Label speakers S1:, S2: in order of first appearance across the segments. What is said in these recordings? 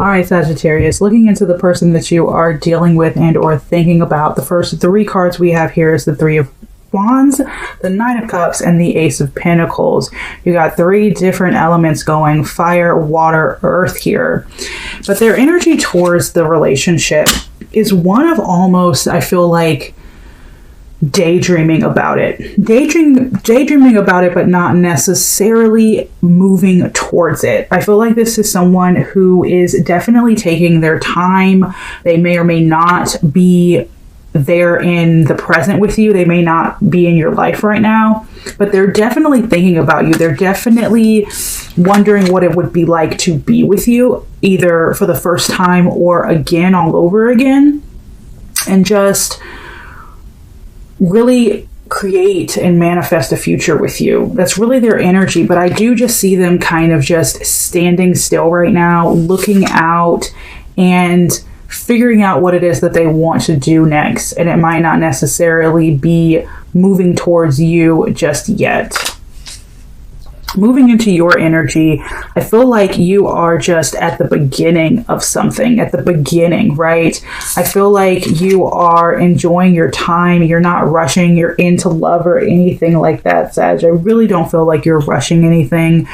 S1: All right, Sagittarius, looking into the person that you are dealing with and or thinking about, the first three cards we have here is the Three of Wands, the Nine of Cups, and the Ace of Pentacles. You got three different elements going: fire, water, earth here. But their energy towards the relationship is one of almost, I feel like, daydreaming about it. Daydreaming about it, but not necessarily moving towards it. I feel like this is someone who is definitely taking their time. They may or may not be there in the present with you. They may not be in your life right now, but they're definitely thinking about you. They're definitely wondering what it would be like to be with you, either for the first time or again, all over again, and just really create and manifest a future with you. That's really their energy. But I do just see them kind of just standing still right now, looking out and figuring out what it is that they want to do next. And it might not necessarily be moving towards you just yet. Moving into your energy, I feel like you are just at the beginning of something, at the beginning, right? I feel like you are enjoying your time. You're not rushing. You're into love or anything like that, Sag. I really don't feel like you're rushing anything.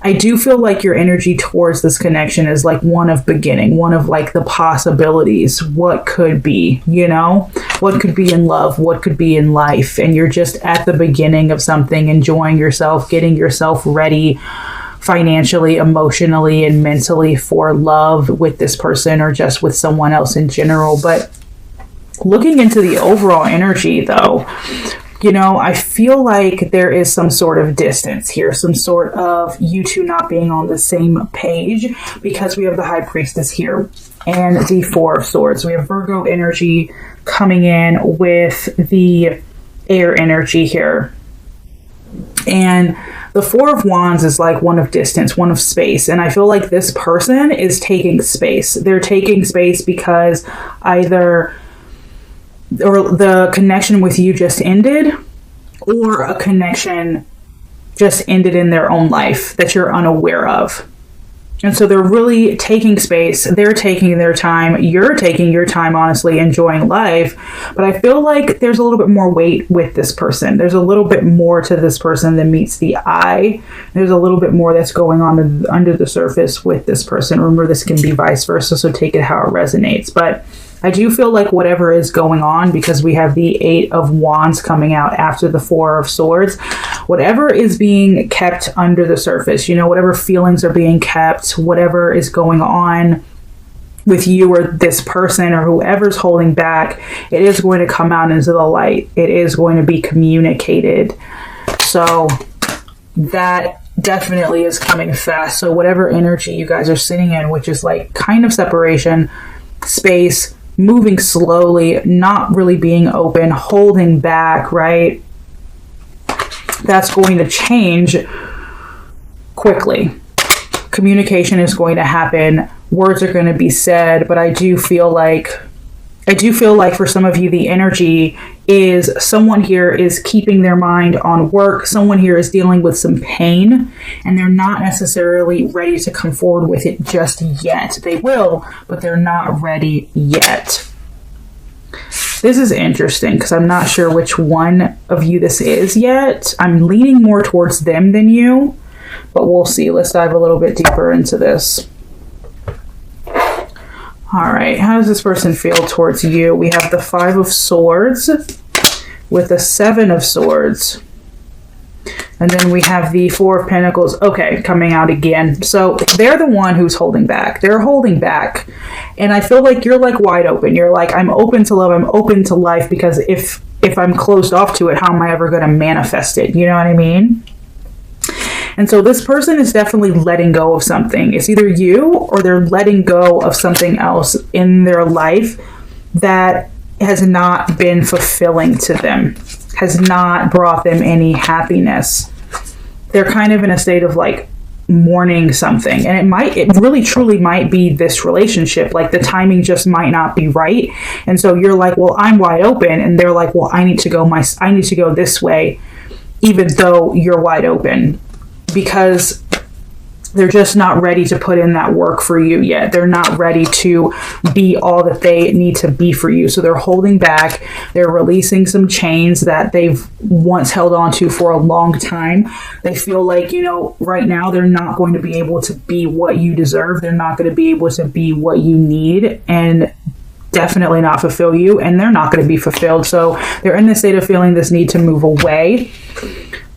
S1: I do feel like your energy towards this connection is like one of beginning, one of like the possibilities. What could be, you know? What could be in love? What could be in life? And you're just at the beginning of something, enjoying yourself, getting yourself ready financially, emotionally, and mentally for love with this person or just with someone else in general. But looking into the overall energy though, you know, I feel like there is some sort of distance here, some sort of you two not being on the same page, because we have the High Priestess here and the Four of Swords. We have Virgo energy coming in with the air energy here. And the Four of Wands is like one of distance, one of space. And I feel like this person is taking space. They're taking space because either the connection with you just ended, or a connection just ended in their own life that you're unaware of. And so they're really taking space. They're taking their time. You're taking your time, honestly, enjoying life. But I feel like there's a little bit more weight with this person. There's a little bit more to this person than meets the eye. There's a little bit more that's going on under the surface with this person. Remember, this can be vice versa, so take it how it resonates. But I do feel like whatever is going on, because we have the Eight of Wands coming out after the Four of Swords, whatever is being kept under the surface, you know, whatever feelings are being kept, whatever is going on with you or this person or whoever's holding back, it is going to come out into the light. It is going to be communicated. So that definitely is coming fast. So whatever energy you guys are sitting in, which is like kind of separation, space, moving slowly, not really being open, holding back, right? That's going to change quickly. Communication is going to happen. Words are going to be said, but I do feel like for some of you, the energy is someone here is keeping their mind on work. Someone here is dealing with some pain, and they're not necessarily ready to come forward with it just yet. They will, but they're not ready yet. This is interesting because I'm not sure which one of you this is yet. I'm leaning more towards them than you, but we'll see. Let's dive a little bit deeper into this. All right, how does this person feel towards you? We have the Five of Swords with the Seven of Swords. And then we have the Four of Pentacles, okay, coming out again. So they're the one who's holding back. They're holding back. And I feel like you're like wide open. You're like, I'm open to love. I'm open to life, because if I'm closed off to it, how am I ever going to manifest it? You know what I mean? And so this person is definitely letting go of something. It's either you or they're letting go of something else in their life that has not been fulfilling to them, has not brought them any happiness. They're kind of in a state of like mourning something. And it really truly might be this relationship. Like the timing just might not be right. And so you're like, well, I'm wide open. And they're like, well, I need to go this way, even though you're wide open. Because They're just not ready to put in that work for you yet. They're not ready to be all that they need to be for you. So they're holding back. They're releasing some chains that they've once held on to for a long time. They feel like, right now they're not going to be able to be what you deserve. They're not going to be able to be what you need, and definitely not fulfill you. And they're not going to be fulfilled. So they're in this state of feeling this need to move away,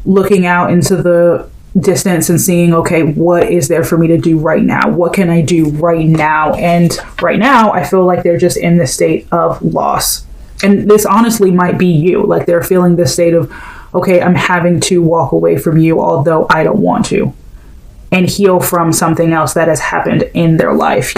S1: looking out into the distance and seeing, okay, what is there for me to do right now? What can I do right now? And right now, I feel like they're just in this state of loss. And this honestly might be you. Like, they're feeling this state of, okay, I'm having to walk away from you, although I don't want to, and heal from something else that has happened in their life,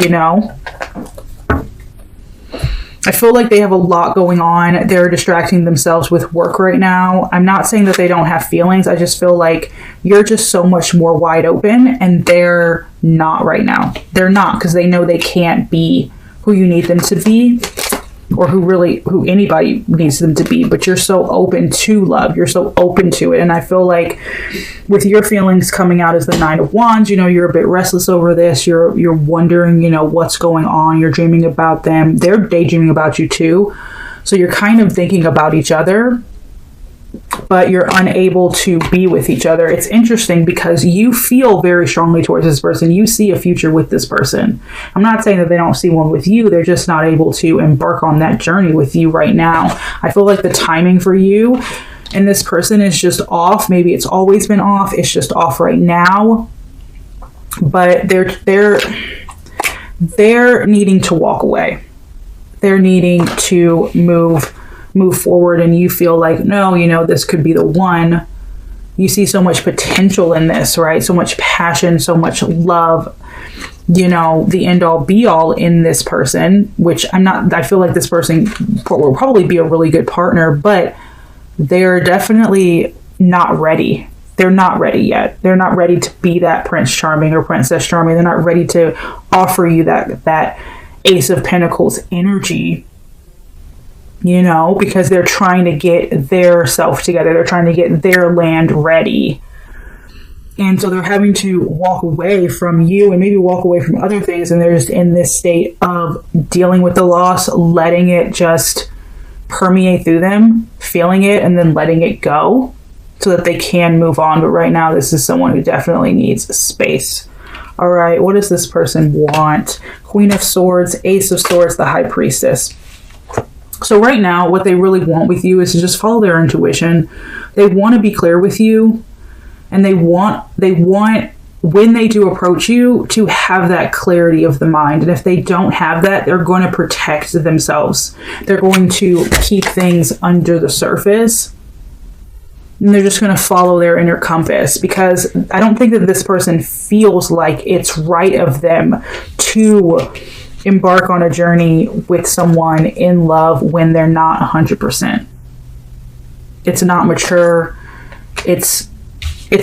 S1: I feel like they have a lot going on. They're distracting themselves with work right now. I'm not saying that they don't have feelings. I just feel like you're just so much more wide open, and they're not right now. They're not, because they know they can't be who you need them to be, or who anybody needs them to be. But you're so open to love. You're so open to it. And I feel like with your feelings coming out as the Nine of Wands, you're a bit restless over this. You're wondering, what's going on. You're dreaming about them. They're daydreaming about you too. So you're kind of thinking about each other, but you're unable to be with each other. It's interesting because you feel very strongly towards this person. You see a future with this person. I'm not saying that they don't see one with you. They're just not able to embark on that journey with you right now. I feel like the timing for you and this person is just off. Maybe it's always been off. It's just off right now. But they're needing to walk away. They're needing to move forward, and you feel like, no, this could be the one. You see so much potential in this, right? So much passion, so much love, the end all be all in this person, which I feel like this person will probably be a really good partner, but they're definitely not ready. They're not ready yet. They're not ready to be that Prince Charming or Princess Charming. They're not ready to offer you that Ace of Pentacles energy, because they're trying to get their self together. They're trying to get their land ready. And so they're having to walk away from you and maybe walk away from other things. And they're just in this state of dealing with the loss, letting it just permeate through them, feeling it, and then letting it go so that they can move on. But right now, this is someone who definitely needs space. All right, what does this person want? Queen of Swords, Ace of Swords, the High Priestess. So right now, what they really want with you is to just follow their intuition. They want to be clear with you, and they want when they do approach you to have that clarity of the mind. And if they don't have that, they're going to protect themselves. They're going to keep things under the surface, and they're just going to follow their inner compass, because I don't think that this person feels like it's right of them to embark on a journey with someone in love when they're not 100%. It's not mature. It's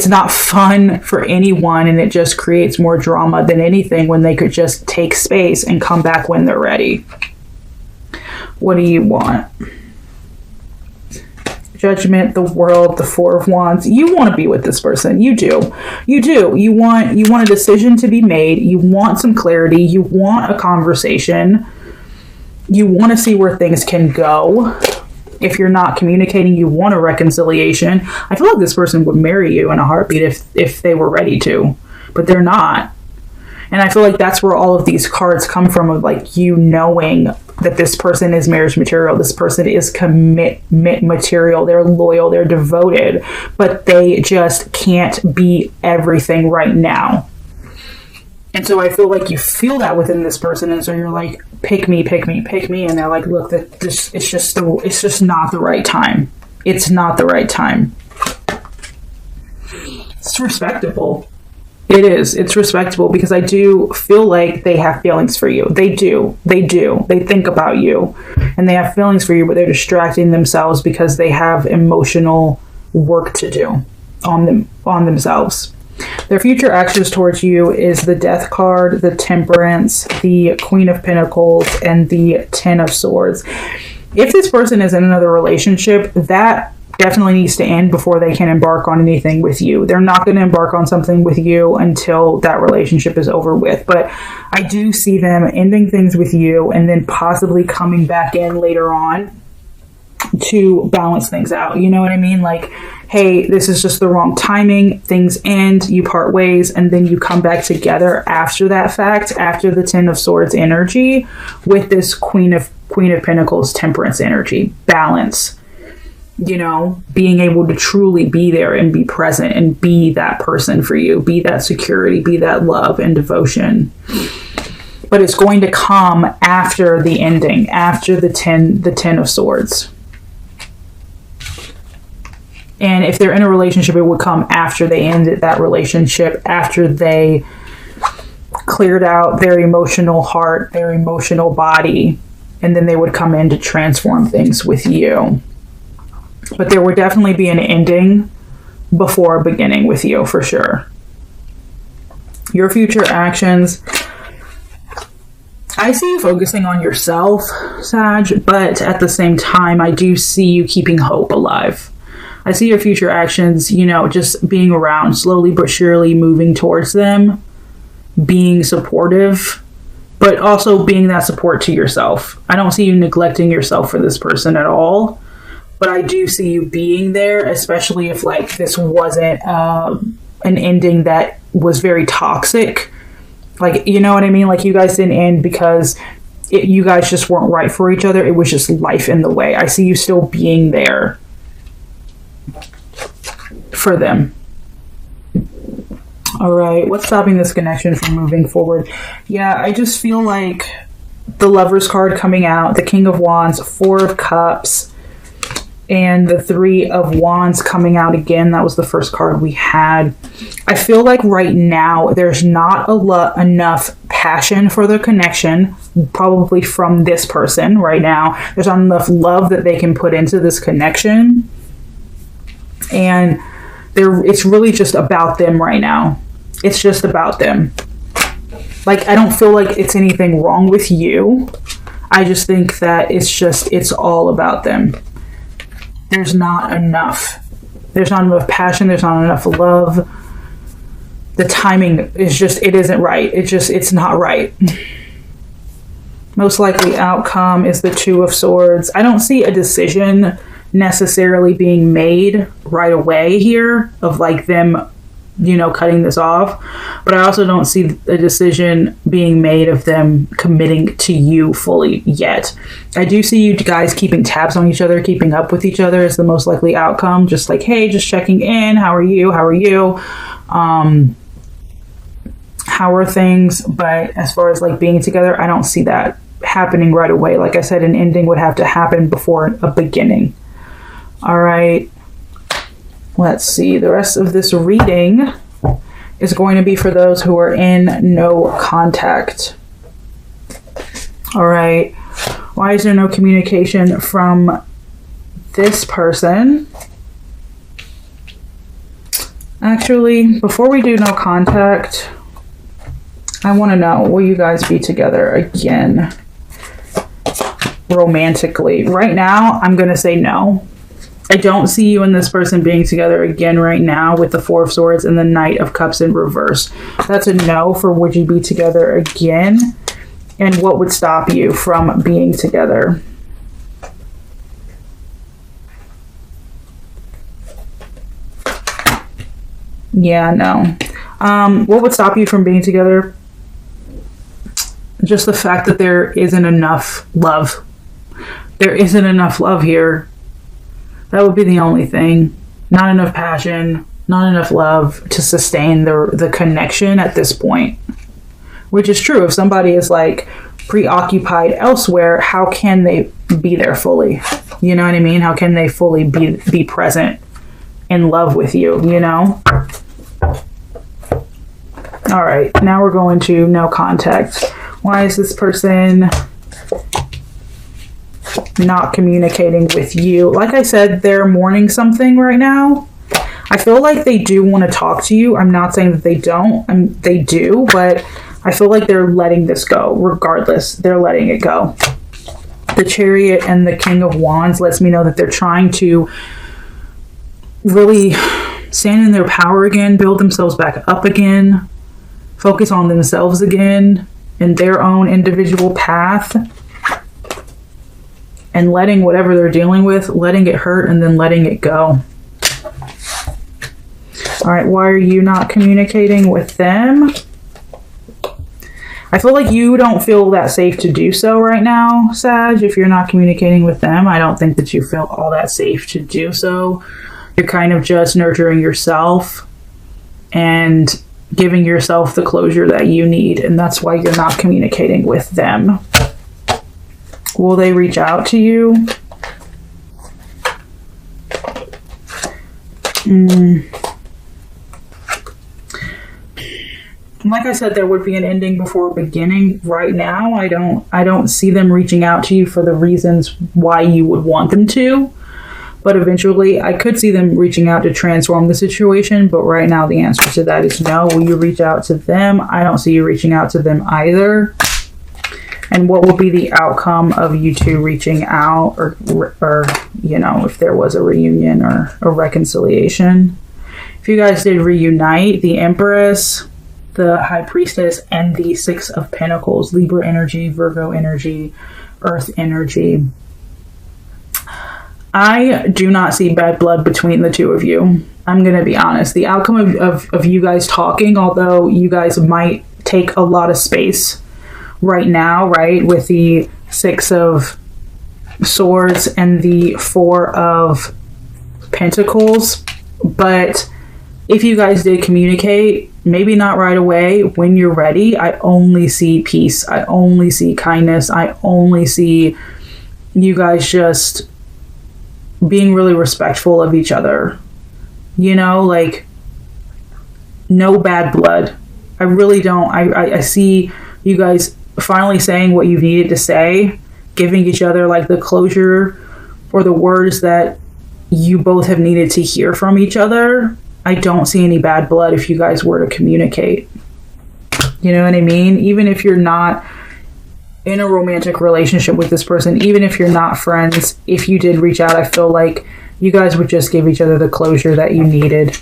S1: not fun for anyone, and it just creates more drama than anything when they could just take space and come back when they're ready. What do you want? Judgment, the World, the Four of Wands. You want to be with this person. You do. You want a decision to be made. You want some clarity. You want a conversation. You want to see where things can go. If you're not communicating, you want a reconciliation. I feel like this person would marry you in a heartbeat if they were ready to, but they're not. And I feel like that's where all of these cards come from, of like you knowing that this person is marriage material. This person is commitment material. They're loyal. They're devoted, but they just can't be everything right now. And so I feel like you feel that within this person. And so you're like, pick me, pick me, pick me. And they're like, look, it's just not the right time. It's not the right time. It's respectable. It is. It's respectable, because I do feel like they have feelings for you. They do. They do. They think about you and they have feelings for you, but they're distracting themselves because they have emotional work to do on themselves. Their future actions towards you is the Death card, the Temperance, the Queen of Pentacles, and the Ten of Swords. If this person is in another relationship, that definitely needs to end before they can embark on anything with you. They're not going to embark on something with you until that relationship is over with. But I do see them ending things with you and then possibly coming back in later on to balance things out. You know what I mean? Like, hey, this is just the wrong timing. Things end, you part ways, and then you come back together after that fact, after the Ten of Swords energy, with this Queen of Pentacles Temperance energy. Balance. You know, being able to truly be there and be present and be that person for you, be that security, be that love and devotion. But it's going to come after the ending, after the Ten of Swords. And if they're in a relationship, it would come after they ended that relationship, after they cleared out their emotional heart, their emotional body, and then they would come in to transform things with you. But there would definitely be an ending before a beginning with you, for sure. Your future actions, I see you focusing on yourself, Sag, but at the same time, I do see you keeping hope alive. I see your future actions, you know, just being around, slowly but surely moving towards them, being supportive, but also being that support to yourself. I don't see you neglecting yourself for this person at all. But I do see you being there, especially if, like, this wasn't an ending that was very toxic. Like, you know what I mean? Like, you guys didn't end because you guys just weren't right for each other. It was just life in the way. I see you still being there for them. All right. What's stopping this connection from moving forward? Yeah, I just feel like the Lover's card coming out, the King of Wands, Four of Cups, and the Three of Wands coming out again. That was the first card we had. I feel like right now there's not enough passion for the connection, probably from this person right now. There's not enough love that they can put into this connection. And it's really just about them right now. It's just about them. Like, I don't feel like it's anything wrong with you. I just think that it's all about them. There's not enough. There's not enough passion. There's not enough love. The timing is just, it isn't right. It's not right. Most likely outcome is the Two of Swords. I don't see a decision necessarily being made right away here of, like, them, you know, cutting this off. But I also don't see a decision being made of them committing to you fully yet. I do see you guys keeping tabs on each other, keeping up with each other is the most likely outcome. Just like, hey, just checking in. How are you? How are you? How are things? But as far as, like, being together, I don't see that happening right away. Like I said, an ending would have to happen before a beginning. All right. Let's see. The rest of this reading is going to be for those who are in no contact. All right. Why is there no communication from this person? Actually, before we do no contact, I want to know, will you guys be together again romantically? Right now, I'm going to say no. I don't see you and this person being together again right now with the Four of Swords and the Knight of Cups in reverse. That's a no for would you be together again? And what would stop you from being together? Yeah, no. What would stop you from being together? Just the fact that there isn't enough love. There isn't enough love here. That would be the only thing. Not enough passion, not enough love to sustain the connection at this point. Which is true. If somebody is, like, preoccupied elsewhere, how can they be there fully? You know what I mean? How can they fully be present in love with you, you know? All right, now we're going to no contact. Why is this person not communicating with you? Like I said, they're mourning something right now. I feel like they do want to talk to you. I'm not saying that they don't. They do, but I feel like they're letting this go. Regardless, they're letting it go. The Chariot and the King of Wands lets me know that they're trying to really stand in their power again, build themselves back up again, focus on themselves again and their own individual path, and letting whatever they're dealing with, letting it hurt and then letting it go. All right, why are you not communicating with them? I feel like you don't feel that safe to do so right now, Sag. If you're not communicating with them, I don't think that you feel all that safe to do so. You're kind of just nurturing yourself and giving yourself the closure that you need, and that's why you're not communicating with them. Will they reach out to you? Like I said, there would be an ending before a beginning. Right now, I don't see them reaching out to you for the reasons why you would want them to. But eventually, I could see them reaching out to transform the situation. But right now, the answer to that is no. Will you reach out to them? I don't see you reaching out to them either. And what will be the outcome of you two reaching out, or you know, if there was a reunion or a reconciliation? If you guys did reunite, the Empress, the High Priestess, and the Six of Pentacles, Libra energy, Virgo energy, Earth energy. I do not see bad blood between the two of you. I'm going to be honest. The outcome of you guys talking, although you guys might take a lot of space right now, right, with the Six of Swords and the Four of Pentacles, but if you guys did communicate, maybe not right away, when you're ready, I only see peace. I only see kindness. I only see you guys just being really respectful of each other. You know, like, no bad blood. I really don't. I see you guys finally saying what you needed to say, giving each other like the closure or the words that you both have needed to hear from each other. I don't see any bad blood if you guys were to communicate. You know what I mean? Even if you're not in a romantic relationship with this person, even if you're not friends, if you did reach out, I feel like you guys would just give each other the closure that you needed.